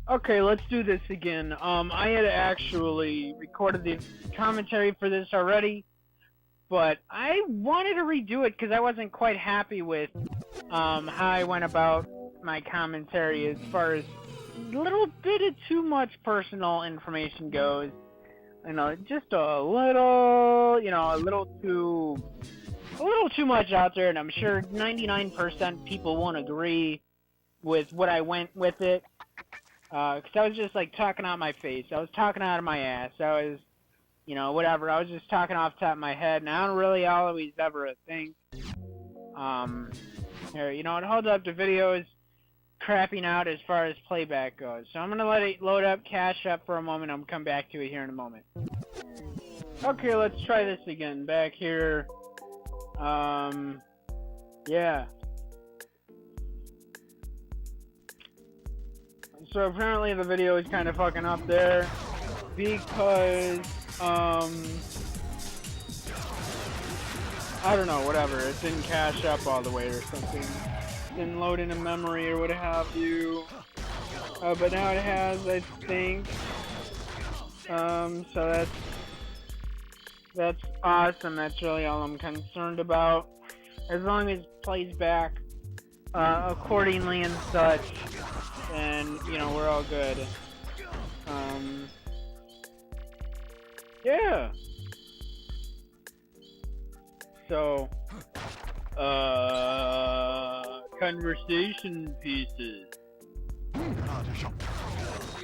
Okay, let's do this again. I had actually recorded the commentary for this already, but I wanted to redo it because I wasn't quite happy with how I went about my commentary as far as a little bit of too much personal information goes. You know, just a little too much out there, and I'm sure 99% people won't agree with what I went with it. Because I was just, like, talking out my face. I was talking out of my ass. I was, whatever. I was just talking off the top of my head, and I don't really always ever think. Here, it holds up. The video is crapping out as far as playback goes. So I'm going to let it load up, cache up for a moment. I'm going to come back to it here in a moment. Okay, let's try this again. Back here. Yeah. So apparently the video is kind of fucking up there because, I don't know, whatever. It didn't cache up all the way or something. Didn't load into memory or what have you. But now it has, I think. So that's awesome. That's really all I'm concerned about. As long as it plays back accordingly and such. And, we're all good. Yeah. So, conversation pieces.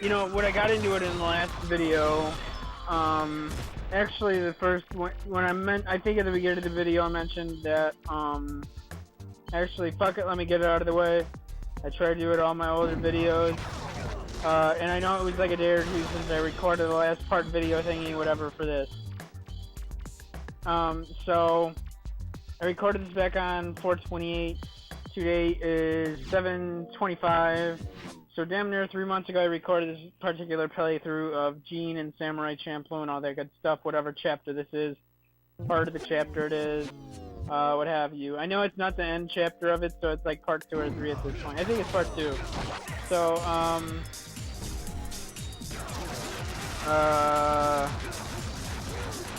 What I got into it in the last video, actually the first, when I think at the beginning of the video I mentioned that, actually, fuck it, let me get it out of the way. I try to do it all my older videos, and I know it was like a day or two since I recorded the last part video thingy, whatever, for this. So, I recorded this back on 4/28, today is 7/25, so damn near 3 months ago I recorded this particular playthrough of Gene and Samurai Champloo and all that good stuff, whatever chapter this is, part of the chapter it is. What have you. I know it's not the end chapter of it, so it's like part 2 or 3 at this point. I think it's part 2. So,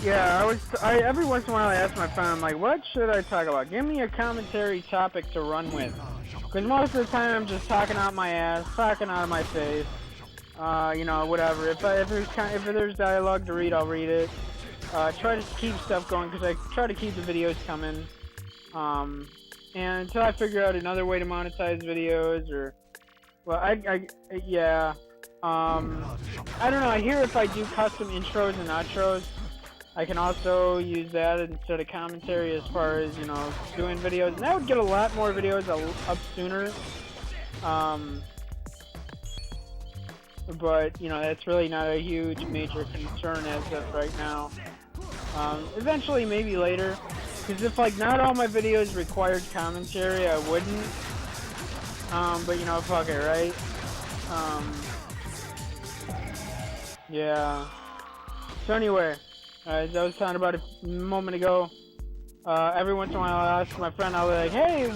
yeah, every once in a while I ask my friend, I'm like, what should I talk about? Give me a commentary topic to run with. Because most of the time I'm just talking out my ass, talking out of my face, whatever. If there's dialogue to read, I'll read it. Try to keep stuff going because I try to keep the videos coming. And until I figure out another way to monetize videos or, well, yeah. I don't know. I hear if I do custom intros and outros, I can also use that instead of commentary as far as, doing videos. And that would get a lot more videos up sooner. But, that's really not a huge major concern as of right now. Eventually, maybe later, because if, not all my videos required commentary, I wouldn't, but, fuck it, right? Yeah. So anyway, as I was talking about a moment ago, every once in a while I'll ask my friend, I'll be like, hey,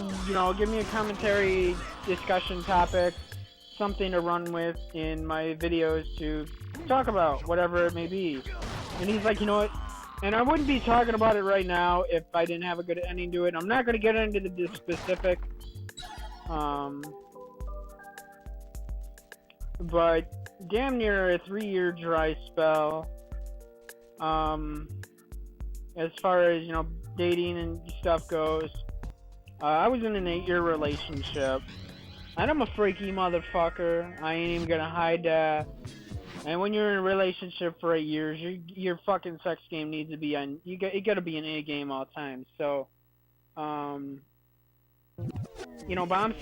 give me a commentary discussion topic, something to run with in my videos to talk about, whatever it may be. And he's like, you know what? And I wouldn't be talking about it right now if I didn't have a good ending to it. I'm not going to get into the specific. But damn near a 3-year dry spell. As far as, dating and stuff goes. I was in an 8-year relationship. And I'm a freaky motherfucker. I ain't even going to hide that. And when you're in a relationship for 8 years, your fucking sex game needs to be on. You gotta be an A game all the time. So, bomb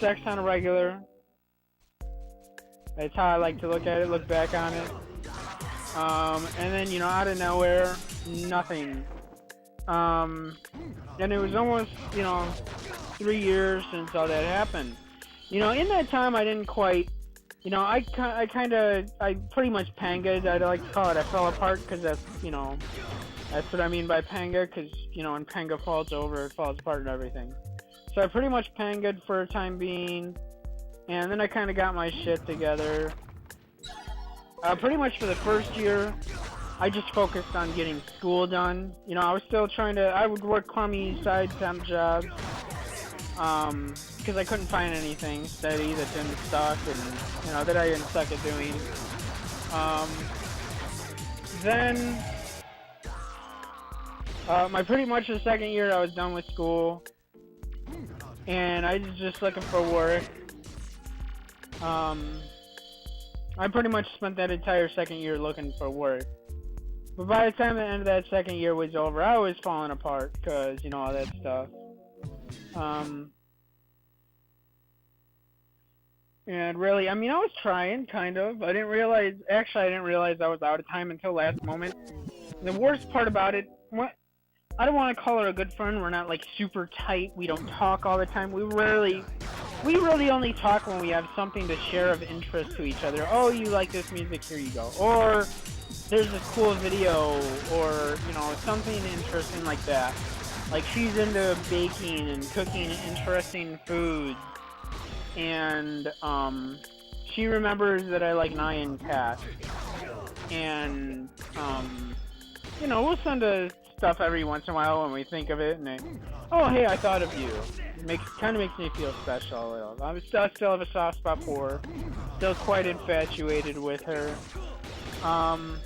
sex on a regular. That's how I like to look at it, look back on it. And then out of nowhere, nothing. And it was almost 3 years since all that happened. In that time, I didn't quite. I pretty much panga'd. I like to call it I fell apart because that's what I mean by panga because, when panga falls over, it falls apart and everything. So I pretty much panga'd for a time being, and then I kind of got my shit together, Pretty much for the first year, I just focused on getting school done. You know, I was still trying to, I would work crummy side temp jobs, because I couldn't find anything steady that didn't suck, and, you know, that I didn't suck at doing. Then, my pretty much the second year I was done with school, and I was just looking for work. I pretty much spent that entire second year looking for work. But by the time the end of that second year was over, I was falling apart, because, you know, all that stuff. And really, I mean, I was trying, kind of. I didn't realize I was out of time until last moment. The worst part about it, I don't want to call her a good friend. We're not, like, super tight. We don't talk all the time. We really only talk when we have something to share of interest to each other. Oh, you like this music? Here you go. Or there's this cool video, or, you know, something interesting like that. Like, she's into baking and cooking interesting foods. And, she remembers that I like Nyan Cat. And, you know, we'll send stuff every once in a while when we think of it, and oh, hey, I thought of you. It kind of makes me feel special. I still have a soft spot for her. Still quite infatuated with her. And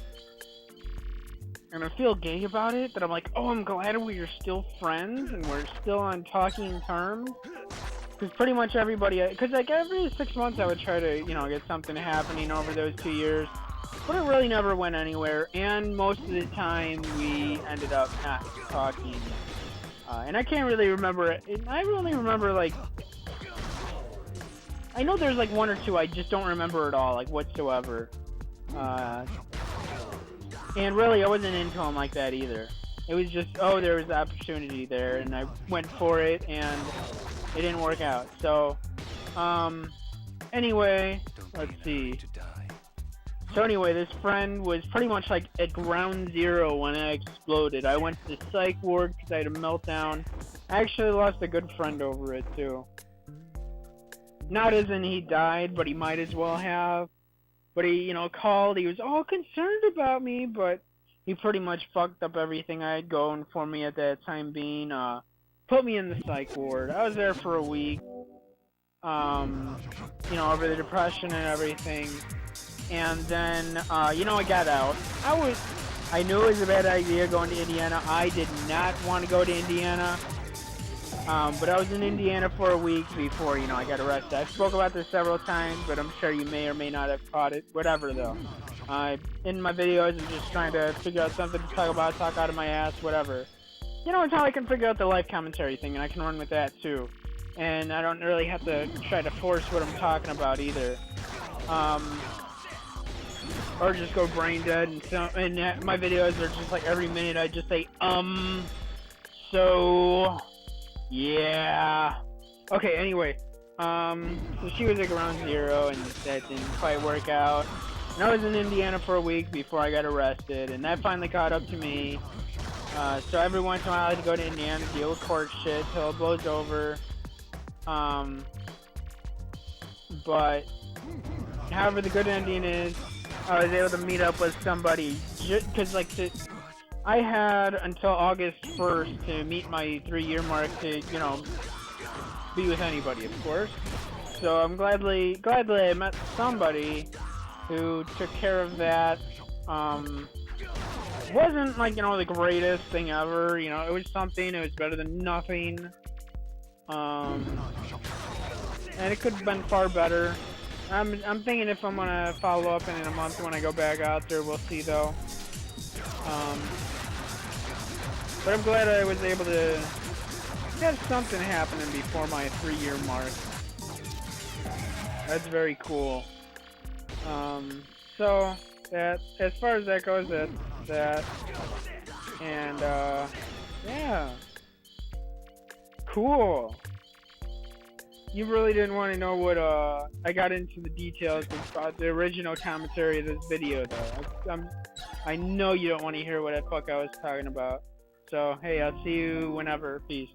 I feel gay about it, that I'm like, oh, I'm glad we're still friends, and we're still on talking terms. Because pretty much everybody, because like every 6 months I would try to, you know, get something happening over those 2 years. But it really never went anywhere, and most of the time we ended up not talking. And I can't really remember it. I really remember, like, I know there's like 1 or 2 I just don't remember at all, like, whatsoever. And really, I wasn't into them like that either. It was just, oh, there was opportunity there, and I went for it, and it didn't work out. So, anyway, let's see. So anyway, this friend was pretty much like at ground zero when I exploded. I went to the psych ward because I had a meltdown. I actually lost a good friend over it too. Not as in he died, but he might as well have. But he, you know, called. He was all concerned about me, but he pretty much fucked up everything I had going for me at that time being. Put me in the psych ward. I was there for a week. You know, over the depression and everything. And then, you know, I got out. I knew it was a bad idea going to Indiana. I did not want to go to Indiana. But I was in Indiana for a week before, you know, I got arrested. I've spoke about this several times, but I'm sure you may or may not have caught it. Whatever, though. In my videos, I'm just trying to figure out something to talk about, talk out of my ass, whatever. You know, until I can figure out the life commentary thing, and I can run with that, too. And I don't really have to try to force what I'm talking about, either. Or just go brain dead, and my videos are just like every minute I just say, so, yeah. Okay, anyway, so she was at ground zero, and that didn't quite work out. And I was in Indiana for a week before I got arrested, and that finally caught up to me. So every once in a while I had to go to Indiana to deal with court shit till it blows over. But, however, the good ending is, I was able to meet up with somebody, because, like, I had until August 1st to meet my 3-year mark to, you know, be with anybody, of course. So I'm gladly I met somebody who took care of that. Wasn't, like, you know, the greatest thing ever, you know, it was something, it was better than nothing. And it could have been far better. I'm thinking if I'm gonna follow up in a month when I go back out there, we'll see though. But I'm glad I was able to have something happening before my 3-year mark. That's very cool. So that, as far as that goes, that's that. And yeah, cool. You really didn't want to know what, I got into the details about the original commentary of this video, though. I know you don't want to hear what the fuck I was talking about. So, hey, I'll see you whenever. Peace.